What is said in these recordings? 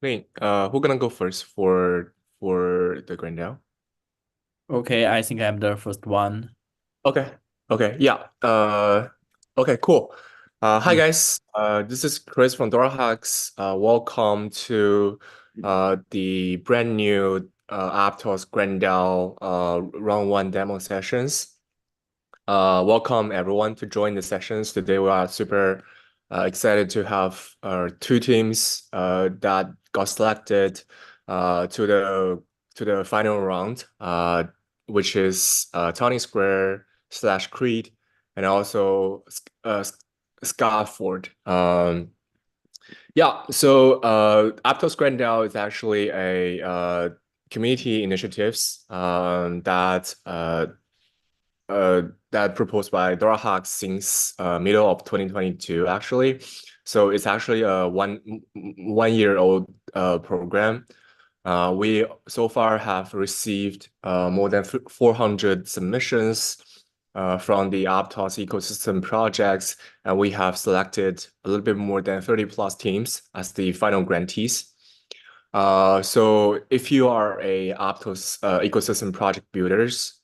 Wait, who gonna go first for the grand DAO? Okay, I think I'm the first one. Okay. Okay. Yeah. Okay, cool. Hi Mm. guys. This is Chris from DoraHacks. Welcome to the brand new Aptos Grand DAO round 1 demo sessions. Welcome everyone to join the sessions. Today we are super excited to have two teams that got selected to the final round, which is Tony Square slash Creed, and also Scarford. Yeah, so Aptos Grand DAO is actually a community initiatives that proposed by DoraHacks since middle of 2022, actually. So it's actually a one year old program. We so far have received more than 400 submissions from the Aptos ecosystem projects, and we have selected a little bit more than 30 plus teams as the final grantees. So if you are a Aptos ecosystem project builders,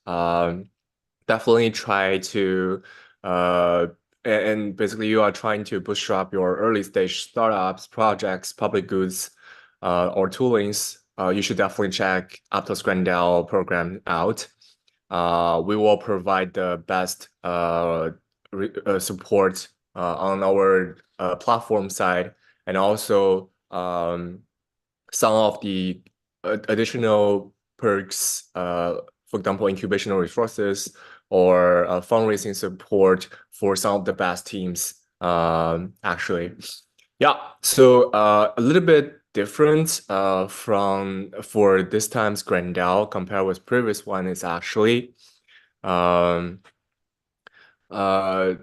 definitely try to and basically you are trying to bootstrap your early stage startups, projects, public goods, or toolings, you should definitely check Aptos Grand DAO program out. We will provide the best support on our platform side, and also some of the additional perks, for example, incubational resources or fundraising support for some of the best teams, actually. Yeah, so a little bit different for this time's Grand DAO compared with previous one is actually um, uh,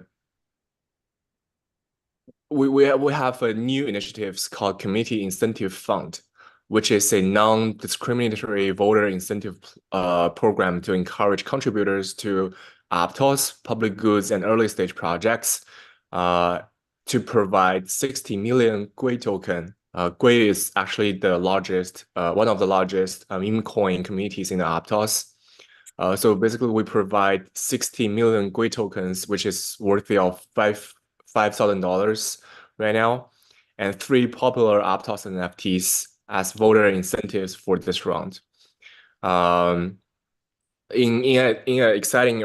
we have a new initiatives called Community Incentive Fund, which is a non-discriminatory voter incentive program to encourage contributors to Aptos, public goods, and early stage projects to provide 60 million GUI token. GUI is actually the largest, one of the largest meme coin communities in the Aptos. So basically, we provide 60 million GUI tokens, which is worthy of $5,000 right now, and 3 popular Aptos NFTs as voter incentives for this round. Um, in exciting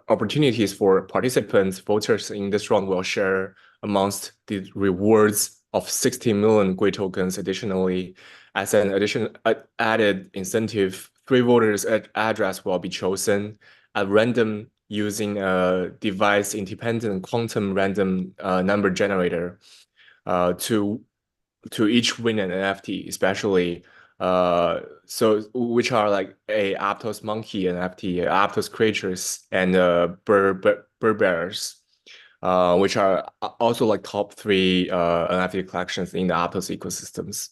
opportunities for participants, voters in this round will share amongst the rewards of 60 million GUI tokens. Additionally, as an added incentive, 3 voters' address will be chosen at random using a device-independent quantum random number generator to each win an NFT, especially so which are like a Aptos monkey NFT, Aptos creatures, and bird bears, which are also like top 3 NFT collections in the Aptos ecosystems.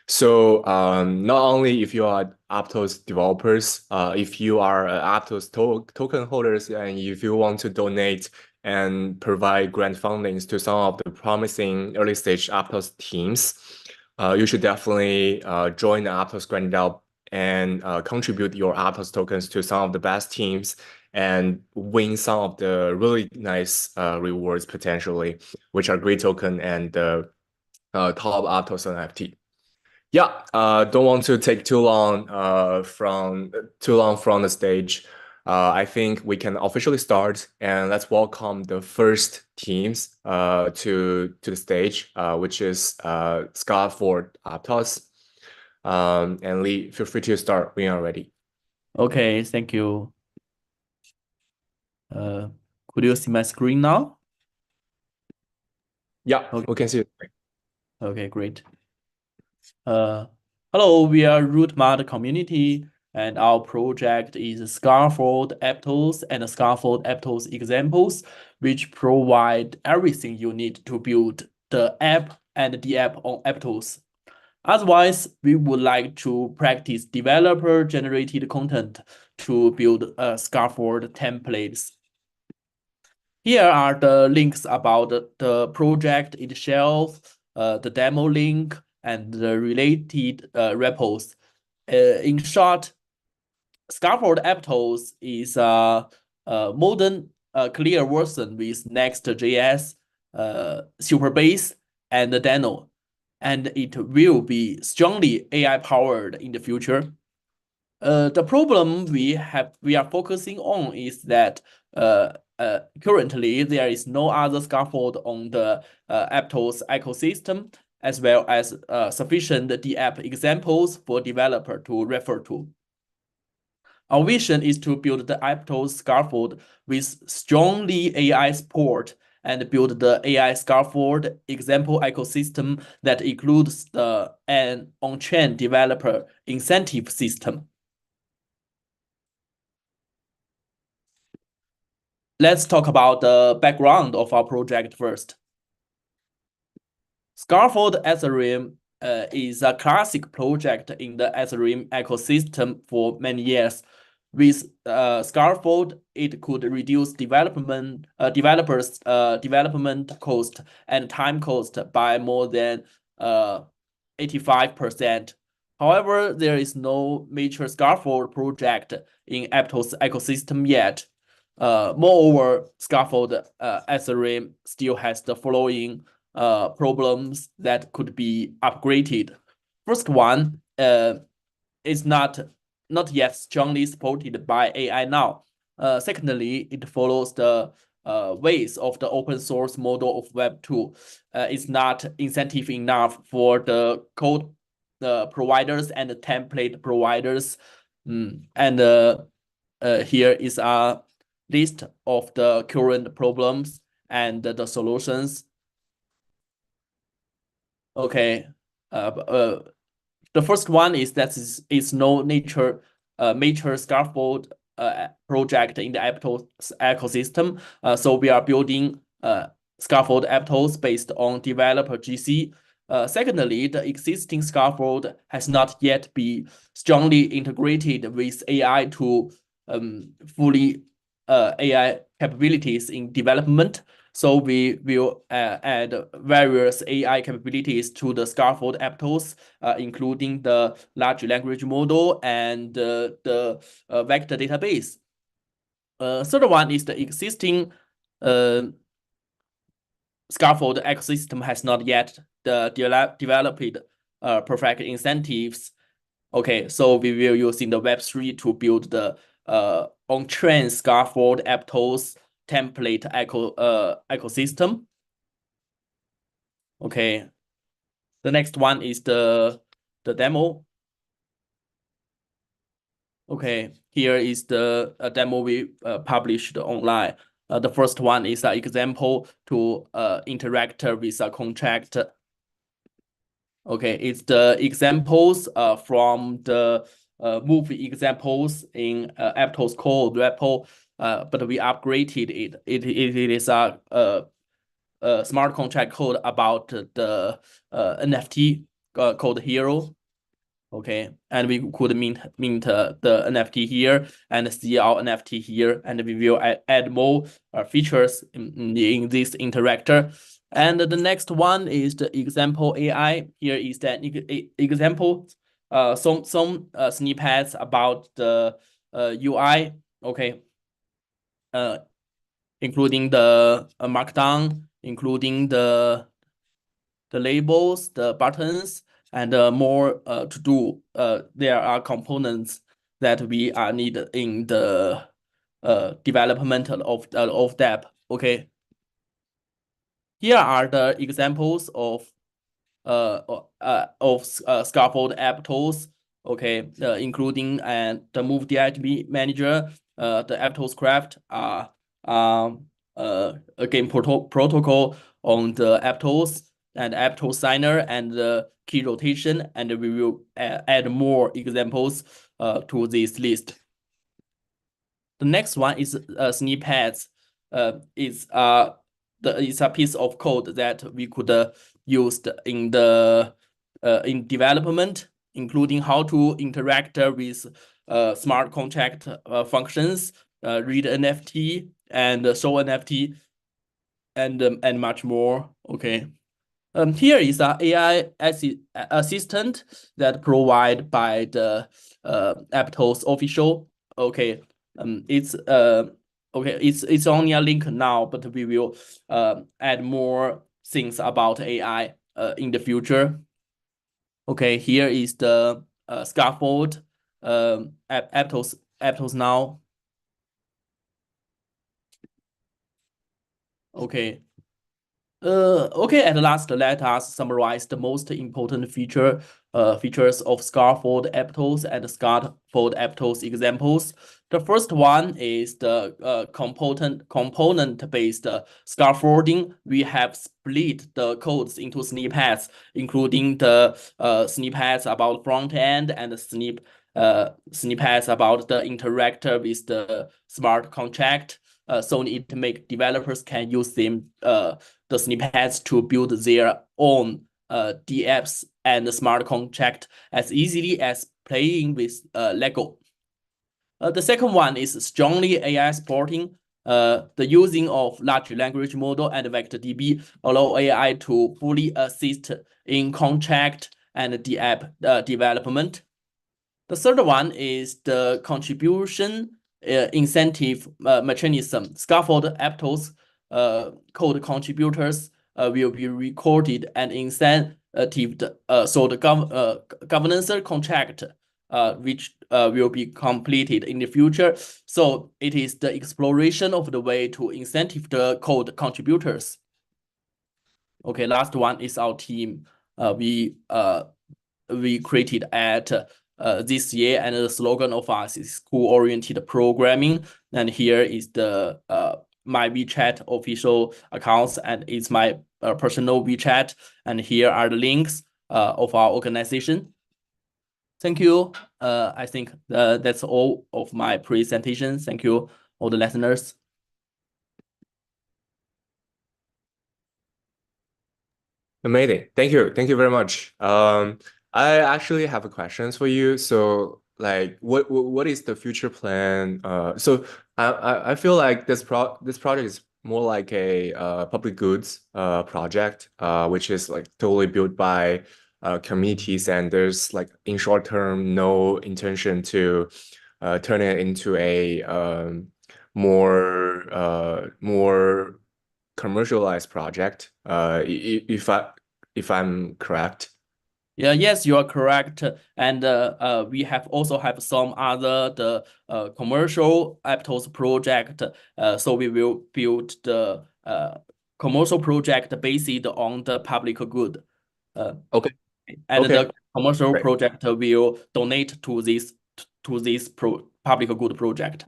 So not only if you are Aptos developers, if you are Aptos token holders, and if you want to donate and provide grant fundings to some of the promising early stage Aptos teams, you should definitely join the Aptos Grand DAO and contribute your Aptos tokens to some of the best teams and win some of the really nice rewards potentially, which are great token and top Aptos NFT. Yeah, don't want to take too long from the stage. I think we can officially start, and let's welcome the first teams to the stage, which is Scott for Aptos. And Lee, feel free to start when you're ready. Okay, thank you. Could you see my screen now? Yeah, Okay, we can see it. okay, great. Hello, we are RootMart community, and our project is Scaffold Aptos and Scaffold Aptos examples, which provide everything you need to build the app and the app on Aptos. Otherwise, we would like to practice developer-generated content to build scaffold templates. Here are the links about the project itself, the demo link, and the related repos. In short, Scaffold Aptos is a modern clear version with Next.js, Superbase, and Deno, and it will be strongly AI powered in the future. The problem we are focusing on is that currently there is no other scaffold on the Aptos ecosystem, as well as sufficient DApp examples for developer to refer to. Our vision is to build the Aptos scaffold with strongly AI support and build the AI scaffold example ecosystem that includes an on-chain developer incentive system. Let's talk about the background of our project first. Scaffold Ethereum is a classic project in the Ethereum ecosystem for many years. With Scaffold, it could reduce developers' development cost and time cost by more than 85%. However, there is no major Scaffold project in Aptos ecosystem yet. Moreover, Scaffold Ethereum still has the following problems that could be upgraded. First one is not yet strongly supported by AI now. Secondly, it follows the ways of the open source model of Web2. It's not incentive enough for the code providers and the template providers. Here is a list of the current problems and the solutions. Okay. The first one is that is no major scaffold project in the Aptos ecosystem. So we are building scaffold Aptos based on developer GC. Secondly, the existing scaffold has not yet been strongly integrated with AI to fully AI capabilities in development. So we will add various AI capabilities to the scaffold Aptos, including the large language model and the vector database. Third one is the existing scaffold ecosystem has not yet developed perfect incentives. Okay, so we will use in the Web3 to build the on-chain scaffold Aptos template ecosystem. Okay, the next one is the demo. Okay, here is the demo we published online. The first one is an example to interact with a contract. Okay, it's the examples from the movie examples in Aptos code repo, but we upgraded it. It is a smart contract code about the NFT called Hero. Okay, and we could mint the NFT here and see our NFT here, and we will add more features in this interactor. And the next one is the example AI. Here is the example. Some snippets about the UI. Okay, including the markdown, including the labels, the buttons, and more to do. There are components that we are needed in the development of that. Okay. Here are the examples of scaffold Aptos. Okay, including the move DIB manager, the Aptos craft, a game protocol on the Aptos, and Aptos signer and the key rotation, and we will add more examples to this list. The next one is snippets. It's a piece of code that we could use in the in development, including how to interact with smart contract functions, read NFT and show NFT, and much more. Okay. Here is an AI assistant that provided by the Aptos official. Okay, it's only a link now, but we will add more things about AI in the future. Okay, here is the scaffold Aptos now. Okay. Okay, at last, let us summarize the most important features of scaffold Aptos and scaffold Aptos examples. The first one is the component-based scaffolding. We have split the codes into snippets, including the snippets about front end and snippets about the interactor with the smart contract. So it make developers can use them the snippets to build their own dApps and smart contract as easily as playing with Lego. The second one is strongly AI supporting. The using of large language model and VectorDB allow AI to fully assist in contract and dApp development. The third one is the contribution incentive mechanism. Scaffold Aptos code contributors will be recorded and incentivized. So the governance contract which will be completed in the future. So it is the exploration of the way to incentive the code contributors. Okay, last one is our team. We created at this year, and the slogan of us is school-oriented programming. And here is the my WeChat official accounts, and it's my personal WeChat. And here are the links of our organization. Thank you. I think that's all of my presentation. Thank you, all the listeners. Amazing. Thank you. Thank you very much. I actually have a questions for you. So like what is the future plan? So I feel like this project is more like a public goods project, which is like totally built by committees, and there's like in short term no intention to turn it into a more commercialized project, if I'm correct. Yeah, yes, you are correct. And we have also have some other commercial Aptos project. So we will build the commercial project based on the public good. Okay. And Okay. the commercial Great. project will donate to this public good project.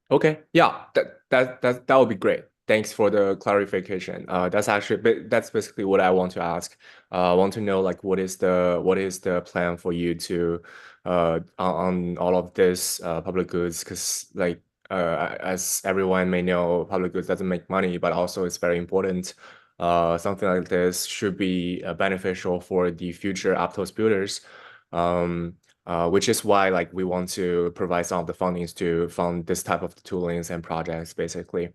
Okay. Yeah, that would be great. Thanks for the clarification. That's basically what I want to ask. I want to know like what is the plan for you to on all of this public goods, because like as everyone may know, public goods doesn't make money, but also it's very important. Something like this should be beneficial for the future Aptos builders. Which is why like we want to provide some of the fundings to fund this type of toolings and projects, basically.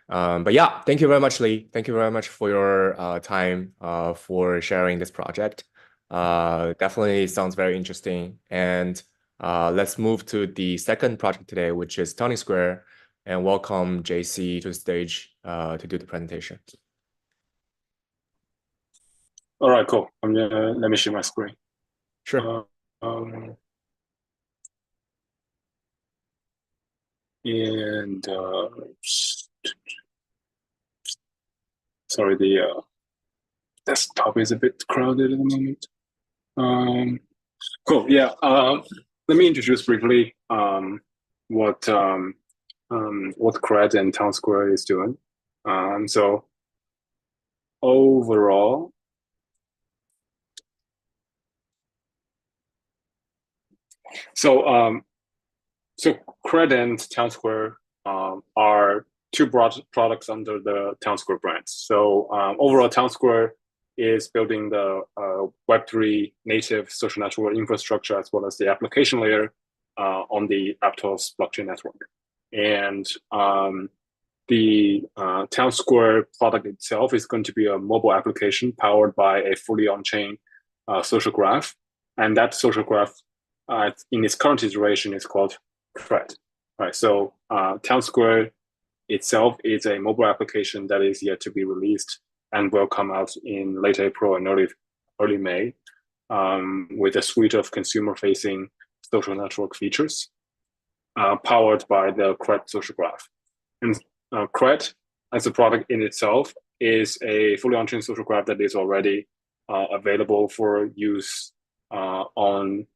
But yeah, thank you very much, Lee. Thank you very much for your time for sharing this project. Definitely sounds very interesting. And let's move to the second project today, which is Tony Square, and welcome JC to the stage to do the presentation. All right, cool. Let me share my screen. Sure. And sorry, the desktop is a bit crowded at the moment. Cool. Yeah. Let me introduce briefly what CRED and Town Square is doing. So overall, so CRED and Town Square are two broad products under the Town Square brand. So overall, Town Square is building the Web3 native social network infrastructure as well as the application layer on the Aptos blockchain network. And the Town Square product itself is going to be a mobile application powered by a fully on-chain social graph. And that social graph in its current iteration is called CRED. Right, so Town Square itself is a mobile application that is yet to be released and will come out in late April and early May with a suite of consumer-facing social network features powered by the CRED social graph. And CRED as a product in itself is a fully on-chain social graph that is already available for use on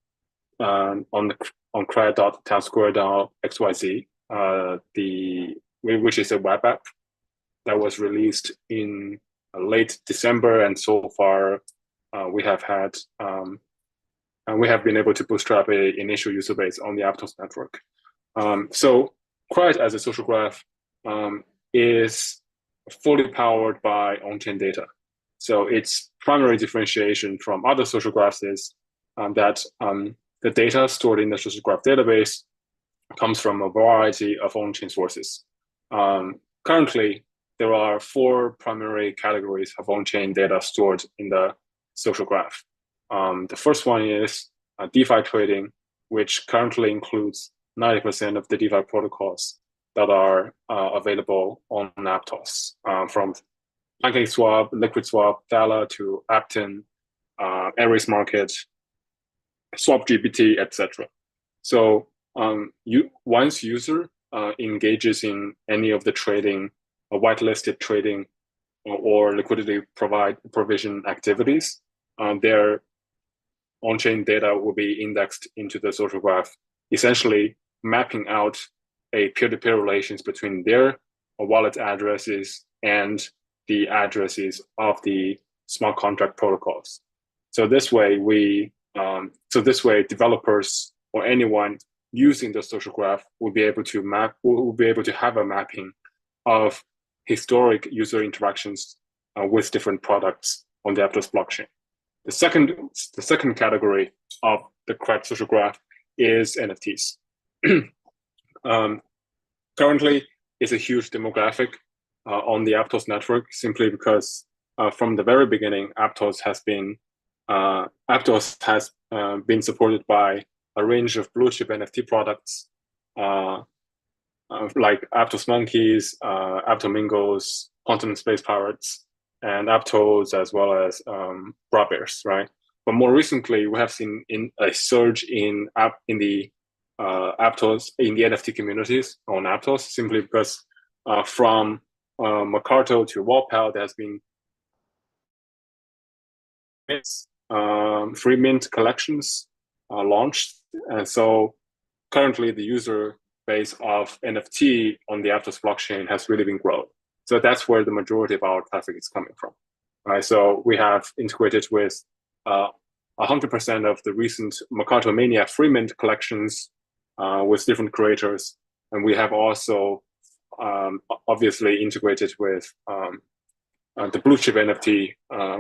cred.townsquare.xyz, which is a web app that was released in late December, and so far we have been able to bootstrap an initial user base on the Aptos network. So CRED as a social graph is fully powered by on-chain data. So its primary differentiation from other social graphs is that the data stored in the social graph database comes from a variety of on-chain sources. Currently, there are 4 primary categories of on-chain data stored in the social graph. The first one is DeFi trading, which currently includes 90% of the DeFi protocols that are available on Aptos, from PancakeSwap, LiquidSwap, Thala to Appton, Ares Market, SwapGPT, etc. So once user engages in any of the trading, whitelisted trading, or liquidity provision activities, their on-chain data will be indexed into the social graph, essentially mapping out a peer-to-peer relations between their wallet addresses and the addresses of the smart contract protocols. So this way, developers or anyone using the social graph will be able to have a mapping of historic user interactions with different products on the Aptos blockchain. The second category of the CRED social graph is NFTs. Currently, it's a huge demographic on the Aptos network, simply because from the very beginning, Aptos has been supported by a range of blue chip NFT products like Aptos Monkeys, Aptomingos, Quantum Space Pirates, and Aptos, as well as Bra Bears, right? But more recently, we have seen a surge in the Aptos, in the NFT communities on Aptos, simply because from Mercado to Wallpal, there has been free mint collections launched, and so currently the user base of NFT on the Aptos blockchain has really been growing. So that's where the majority of our traffic is coming from. Right, so we have integrated with 100% of the recent Mercado Mania free mint collections with different creators, and we have also obviously integrated with the blue chip NFT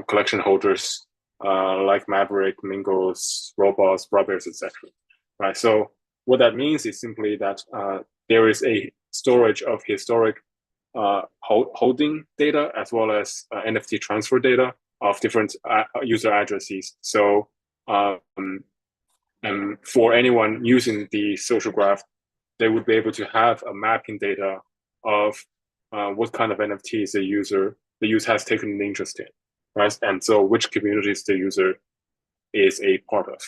collection holders like Maverick, Mingos, Robots, Brothers, etc. Right. So what that means is simply that there is a storage of historic holding data as well as NFT transfer data of different user addresses. So for anyone using the social graph, they would be able to have a mapping data of what kind of NFTs the user has taken an interest in, right? And so which communities the user is a part of.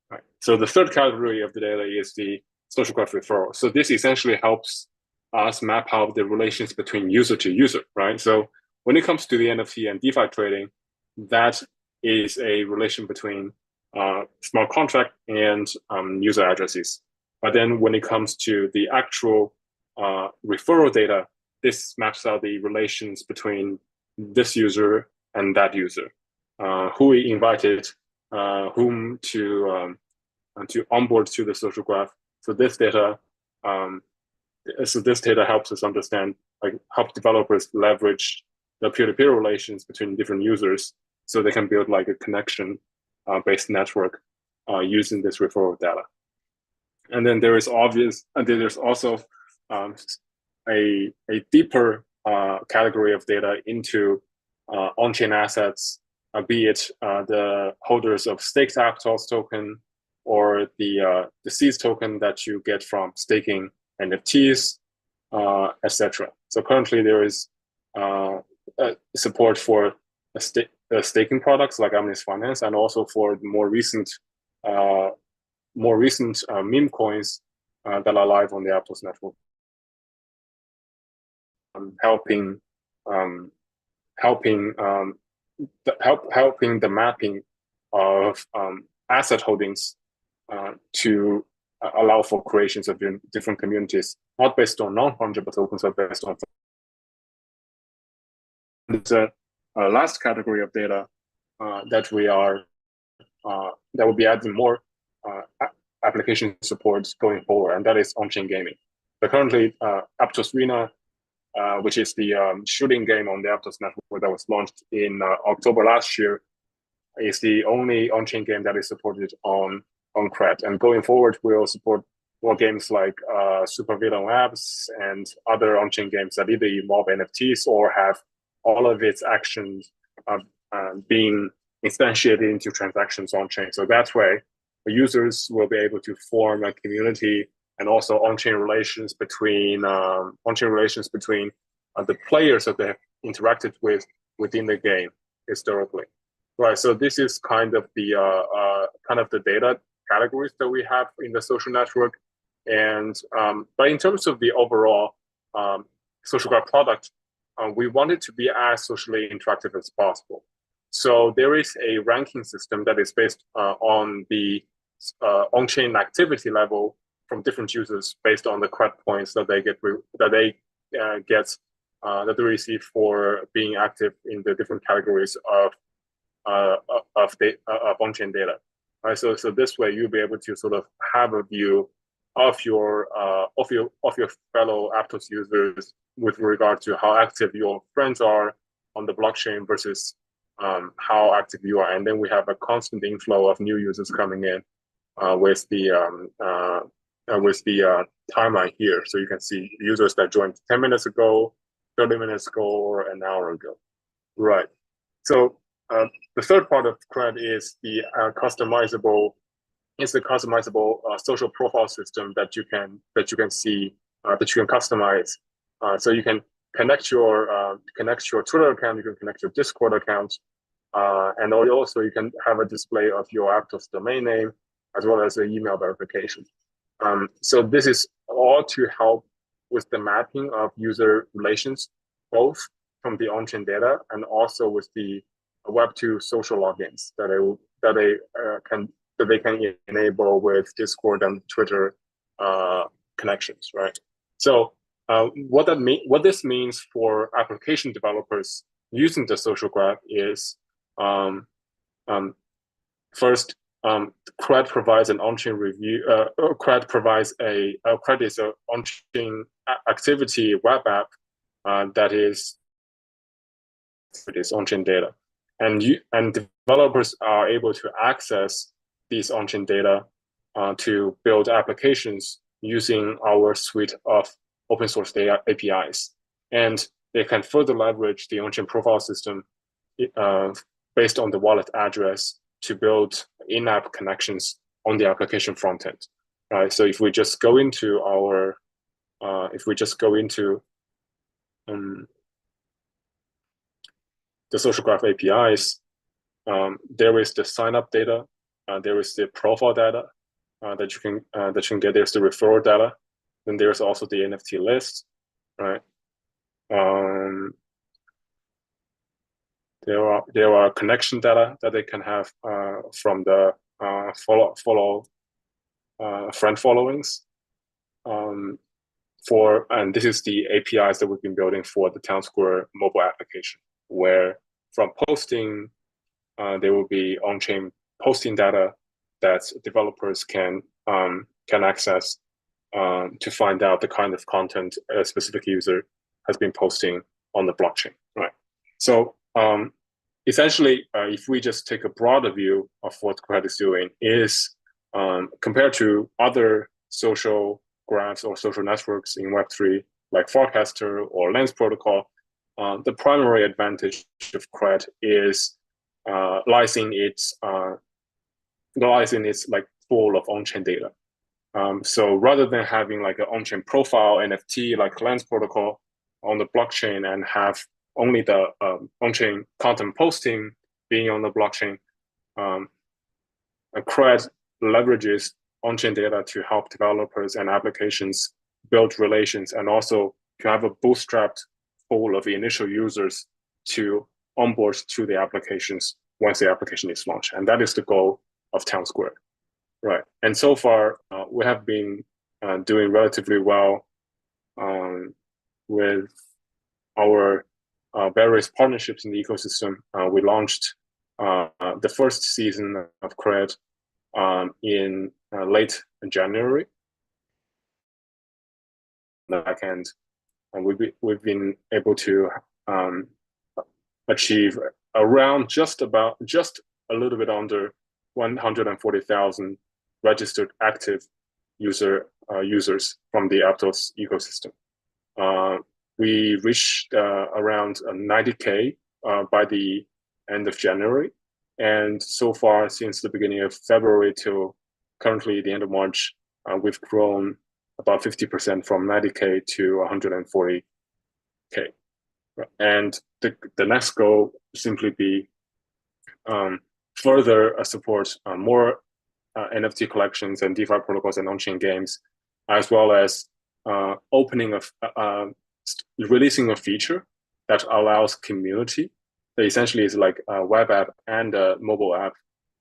Right. So the third category of the data is the social graph referral. So this essentially helps us map out the relations between user to user, right? So when it comes to the NFT and DeFi trading, that is a relation between smart contract and user addresses. But then when it comes to the actual referral data, this maps out the relations between this user and that user, who we invited, whom to onboard to the social graph. So this data helps us understand, like, help developers leverage the peer-to-peer relations between different users, so they can build like a connection based network using this referral data. And then there's also a deeper category of data into on-chain assets, be it the holders of staked Aptos token or the seeds token that you get from staking NFTs, etc. So currently there is support for staking products like Omnis Finance, and also for the more recent meme coins that are live on the Aptos network, helping the mapping of asset holdings to allow for creations of different communities, not based on non-fungible tokens, but based on the last category of data that we are that will be adding more application support going forward, and that is on-chain gaming. But currently, Aptos Arena, which is the shooting game on the Aptos network that was launched in October last year, is the only on-chain game that is supported on CRED. And going forward, we'll support more games like Super Villain Labs and other on-chain games that either involve NFTs or have all of its actions being instantiated into transactions on-chain. So that way, the users will be able to form a community, and also on-chain relations between the players that they have interacted with within the game historically. Right. So this is kind of the data categories that we have in the social network, and but in terms of the overall social graph product, we want it to be as socially interactive as possible. So there is a ranking system that is based on the on-chain activity level from different users based on the CRED points that they receive for being active in the different categories of on-chain data. Right, so this way you'll be able to sort of have a view of your fellow Aptos users with regard to how active your friends are on the blockchain versus how active you are, and then we have a constant inflow of new users coming in with the timeline here. So you can see users that joined 10 minutes ago, 30 minutes ago, or an hour ago. Right. So the third part of CRED is the customizable social profile system that you can customize. So you can connect your Twitter account, you can connect your Discord account, and also you can have a display of your Aptos domain name as well as an email verification. So this is all to help with the mapping of user relations, both from the on-chain data and also with the Web2 social logins that they can enable with Discord and Twitter connections, right? So what this means for application developers using the social graph is first, CRED provides an on-chain review. CRED provides CRED is an on-chain activity web app that is on-chain data, and developers are able to access these on-chain data to build applications using our suite of open source data APIs, and they can further leverage the on-chain profile system based on the wallet address to build in-app connections on the application front end. Right. So if we just go into the social graph APIs, there is the sign up data, there is the profile data that you can get. There's the referral data, then there's also the NFT list, right? There are connection data that they can have from the friend followings. And this is the APIs that we've been building for the Town Square mobile application, where from posting, there will be on-chain posting data that developers can access to find out the kind of content a specific user has been posting on the blockchain, right? So essentially, if we just take a broader view of what CRED is doing, is compared to other social graphs or social networks in Web3, like Forecaster or Lens protocol, the primary advantage of CRED is lies in its like pool of on-chain data. So rather than having like an on-chain profile NFT like Lens protocol on the blockchain and have only the on-chain content posting being on the blockchain, CRED leverages on-chain data to help developers and applications build relations, and also to have a bootstrapped pool of initial users to onboard to the applications once the application is launched. And that is the goal of Town Square, right? And so far, we have been doing relatively well with our various partnerships in the ecosystem. We launched the first season of CRED in late January. And we've been able to achieve around just a little bit under 140,000 registered active users from the Aptos ecosystem. We reached around 90K by the end of January. And so far, since the beginning of February till currently the end of March, we've grown about 50% from 90K to 140K. And the next goal simply be further support more NFT collections and DeFi protocols and on-chain games, as well as releasing a feature that allows community. That essentially is like a web app and a mobile app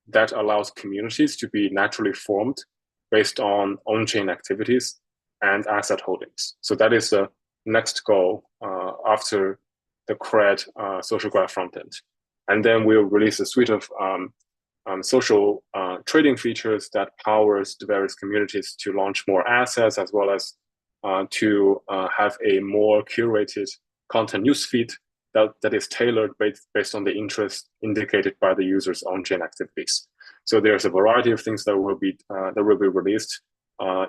that allows communities to be naturally formed based on on-chain activities and asset holdings. So that is the next goal after the CRED social graph frontend. And then we'll release a suite of social trading features that powers the various communities to launch more assets, as well as to have a more curated content newsfeed that is tailored based on the interest indicated by the user's on-chain activities. So there's a variety of things that will be released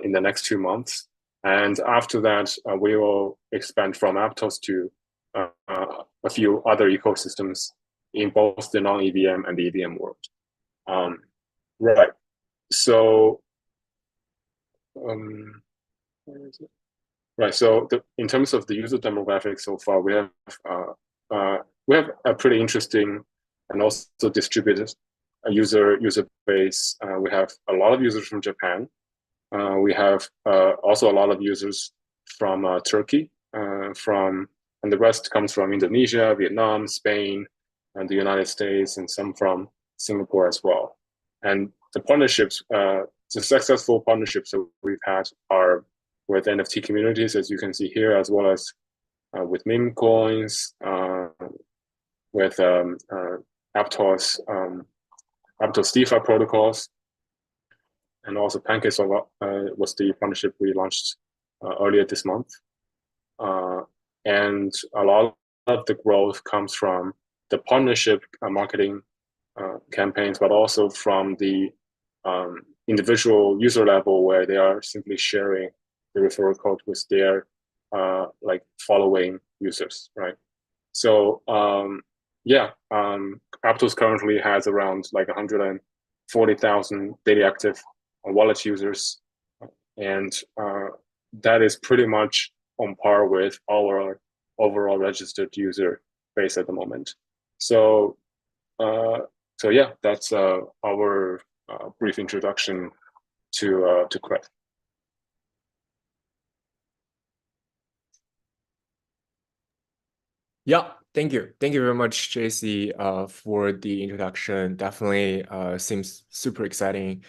in the next 2 months. And after that, we will expand from Aptos to a few other ecosystems in both the non-EVM and the EVM world. Right. So, where is it? Right. So in terms of the user demographics so far, we have a pretty interesting and also distributed user base. We have a lot of users from Japan. We have also a lot of users from Turkey, and the rest comes from Indonesia, Vietnam, Spain, and the United States, and some from Singapore as well. And the partnerships, the successful partnerships that we've had are with NFT communities, as you can see here, as well as with meme coins, with Aptos DeFi protocols, and also PancakeSwap was the partnership we launched earlier this month. And a lot of the growth comes from the partnership marketing campaigns, but also from the individual user level, where they are simply sharing the referral code with their like following users, right? So Aptos currently has around like 140,000 daily active wallet users, and that is pretty much on par with our overall registered user base at the moment. So yeah, that's our brief introduction to CRED. Yeah, thank you. Thank you very much, JC, for the introduction. Definitely seems super exciting.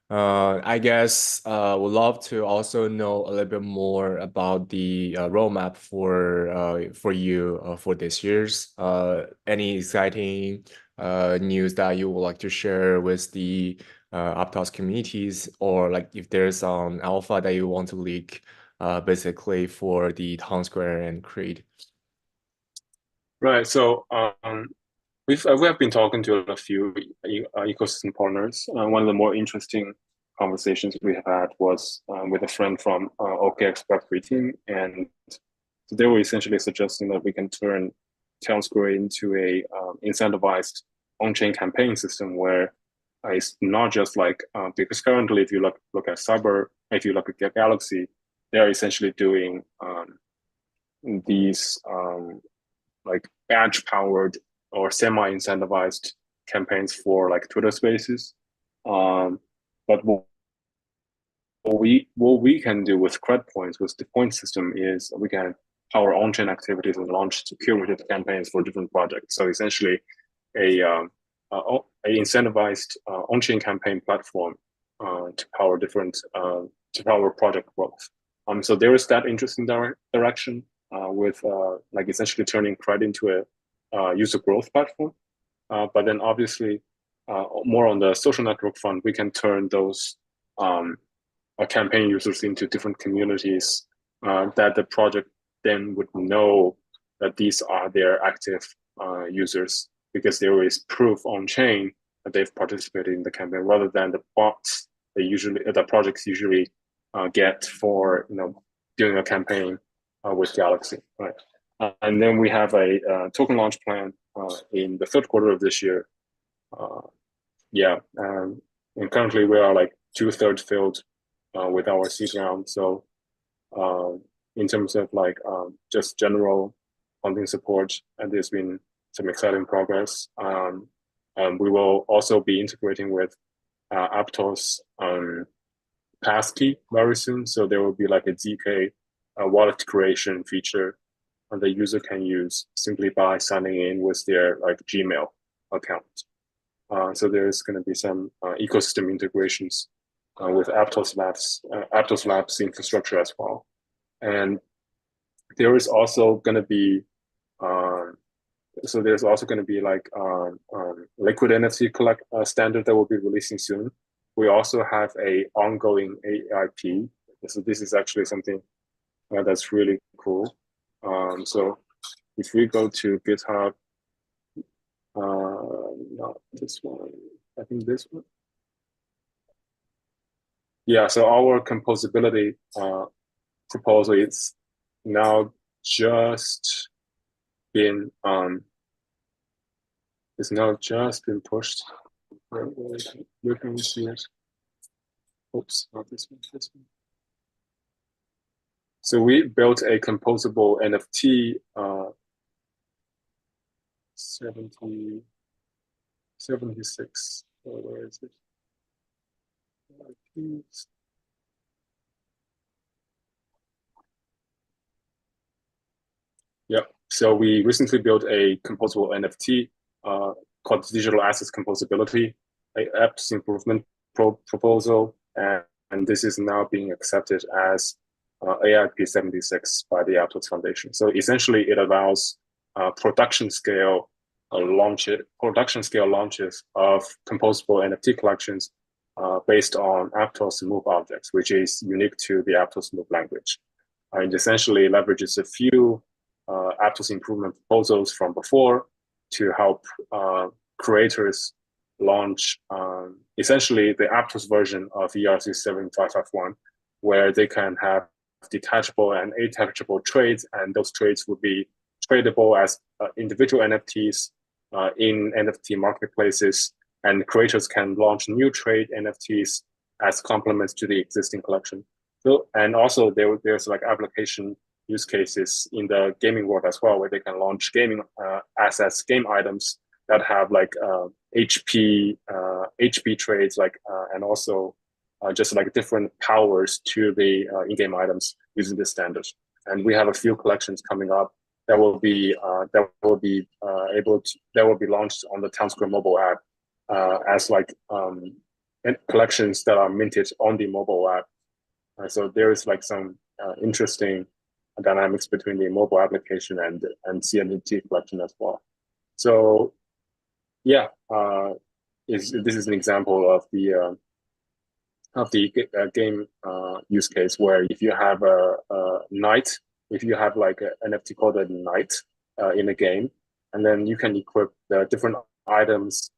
I guess would love to also know a little bit more about the roadmap for you for this year's. Any exciting news that you would like to share with the Aptos communities, or like if there's an alpha that you want to leak basically for the Town Square and Creed? Right. So we have been talking to a few ecosystem partners. One of the more interesting conversations we have had was with a friend from OKX Web3 team, and So they were essentially suggesting that we can turn Town Square into a incentivized on-chain campaign system where it's not just like because currently if you look at Cyber, if you look at Galaxy, they're essentially doing these like badge-powered or semi-incentivized campaigns for like Twitter Spaces. But what we can do with credit points with the point system is we can power on-chain activities and launch curated campaigns for different projects. So essentially, a incentivized on-chain campaign platform to power different to power project growth. So there is that interesting direction with like essentially turning credit into a user growth platform. But then obviously more on the social network front, we can turn those campaign users into different communities that the project then would know that these are their active users because there is proof on chain that they've participated in the campaign rather than the bots the projects usually get for doing a campaign with Galaxy, right? And then we have a token launch plan in the third quarter of this year. And currently we are like 2/3 filled with our seed round. So in terms of like just general funding support, and there's been some exciting progress. We will also be integrating with Aptos passkey very soon. So there will be like a ZK wallet creation feature and the user can use simply by signing in with their like Gmail account. So there's going to be some ecosystem integrations with Aptos Labs infrastructure as well. And there is also going to be like liquid NFT standard that will be releasing soon. We also have a ongoing AIP. So this is actually something that's really cool. So if we go to GitHub, not this one, I think this one. Yeah, so our composability proposal is now just been pushed. Where can we see it? Oops, not this one, this one. So we built a composable NFT 76. Oh, where is it? Yeah, so we recently built a composable NFT called Digital Assets Composability, a Aptos improvement proposal, and this is now being accepted as AIP 76 by the Aptos Foundation. So essentially, it allows production scale launches of composable NFT collections based on Aptos Move objects, which is unique to the Aptos Move language. It essentially leverages a few Aptos improvement proposals from before to help creators launch essentially the Aptos version of ERC 7551, where they can have detachable and attachable trades, and those trades would be tradable as individual NFTs in NFT marketplaces, and creators can launch new trade NFTs as complements to the existing collection. So, and also there's like application use cases in the gaming world as well, where they can launch gaming assets, game items that have like HP trades, like and also just like different powers to the in-game items using this standard. And we have a few collections coming up that will be launched on the Town Square mobile app as like collections that are minted on the mobile app. So there is like some interesting dynamics between the mobile application and CNT collection as well. So yeah, this is an example of the game use case where if you have a knight, if you have like an NFT called a knight in a game, and then you can equip the different items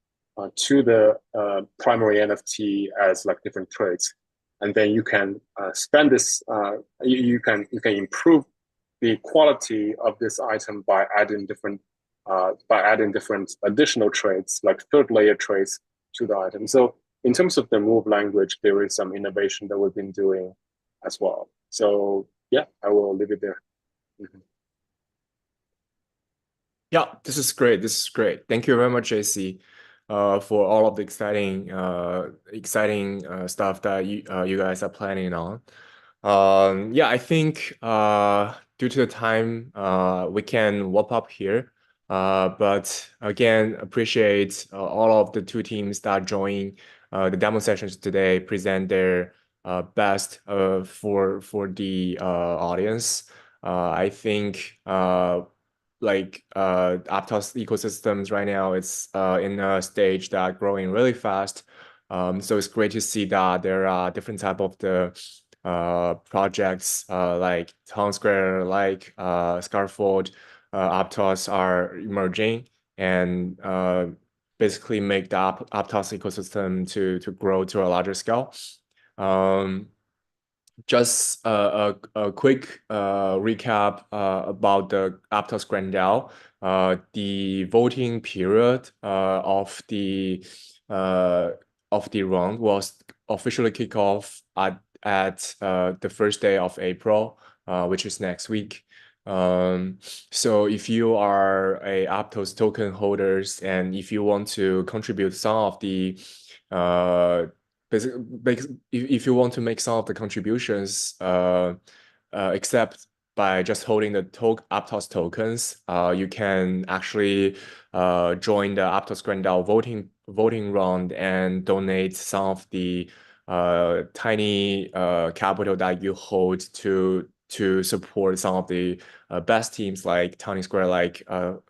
to the primary NFT as like different trades, and then you can spend this. You can improve the quality of this item by adding different additional traits, like third layer traits to the item. So in terms of the move language, there is some innovation that we've been doing as well. So yeah, I will leave it there. Mm-hmm. Yeah, this is great. This is great. Thank you very much, JC, for all of the exciting stuff that you guys are planning on. Yeah, I think due to the time, we can wrap up here. But again, appreciate all of the two teams that joined the demo sessions today, present their best for the audience. I think like Aptos ecosystems right now, it's in a stage that growing really fast. So it's great to see that there are different type of the projects like Town Square, like Scaffold, Aptos are emerging and basically make the Aptos ecosystem to grow to a larger scale. Just a quick recap about the Aptos Grand DAO. The voting period of the round was officially kick off at the first day of April, which is next week. So if you are a Aptos token holders and if you want to contribute some of the if you want to make some of the contributions, except by just holding the Aptos tokens, you can actually join the Aptos Grand DAO voting round and donate some of the tiny capital that you hold to support some of the best teams like Tiny Square, like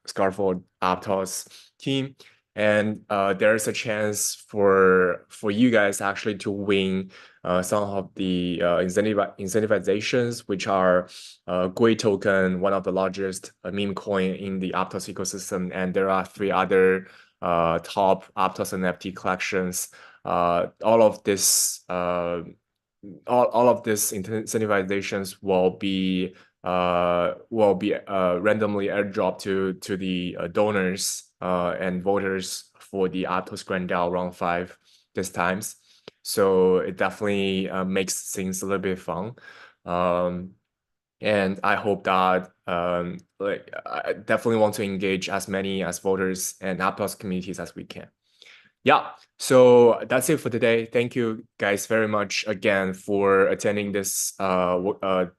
Scaffold Aptos team. And there's a chance for you guys actually to win some of the incentivizations, which are Gui token, one of the largest meme coin in the Aptos ecosystem, and there are 3 other top Aptos NFT collections. All of this incentivizations will be randomly airdropped to the donors and voters for the Aptos Grand DAO Round-5 this times. So it definitely makes things a little bit fun. And I hope that like I definitely want to engage as many as voters and Aptos communities as we can. Yeah, so that's it for today. Thank you guys very much again for attending this demo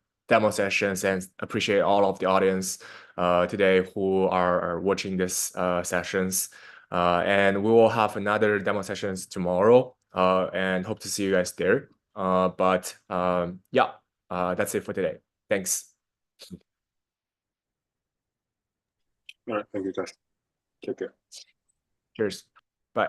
sessions, and appreciate all of the audience today who are watching this sessions. And we will have another demo sessions tomorrow and hope to see you guys there. Yeah, that's it for today. Thanks. All right, thank you, guys. Take care. Cheers. Bye.